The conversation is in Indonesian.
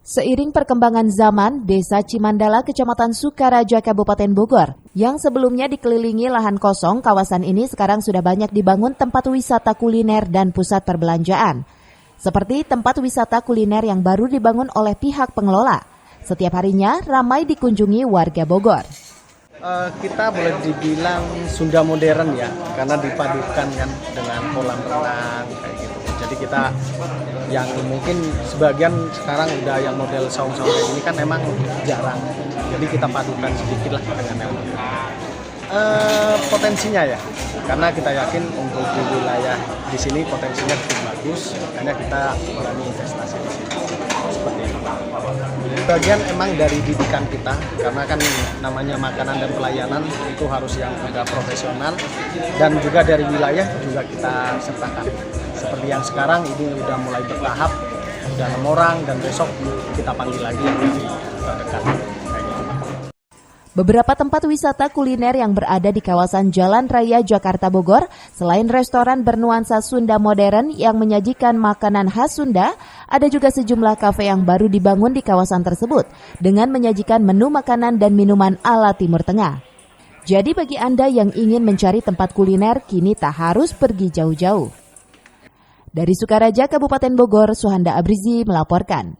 Seiring perkembangan zaman, Desa Cimandala, Kecamatan Sukaraja, Kabupaten Bogor, yang sebelumnya dikelilingi lahan kosong, kawasan ini sekarang sudah banyak dibangun tempat wisata kuliner dan pusat perbelanjaan. Seperti tempat wisata kuliner yang baru dibangun oleh pihak pengelola. Setiap harinya ramai dikunjungi warga Bogor. Kita boleh dibilang Sunda modern ya, karena dipadukan kan dengan kolam renang kayak gitu. Jadi kita yang mungkin sebagian sekarang udah yang model saung-saung kayak gini kan emang jarang. Jadi kita padukan sedikit lah dengan yang potensinya ya, karena kita yakin untuk di wilayah di sini potensinya cukup bagus, makanya kita berani investasi di sini. Seperti itu. Bagian emang dari didikan kita, karena kan namanya makanan dan pelayanan itu harus yang agak profesional, dan juga dari wilayah juga kita sertakan. Seperti yang sekarang ini udah mulai bertahap, udah 6 orang, dan besok kita panggil lagi yang dari terdekat. Beberapa tempat wisata kuliner yang berada di kawasan Jalan Raya Jakarta Bogor, selain restoran bernuansa Sunda modern yang menyajikan makanan khas Sunda, ada juga sejumlah kafe yang baru dibangun di kawasan tersebut dengan menyajikan menu makanan dan minuman ala Timur Tengah. Jadi bagi Anda yang ingin mencari tempat kuliner, kini tak harus pergi jauh-jauh. Dari Sukaraja, Kabupaten Bogor, Suhanda Abrizi melaporkan.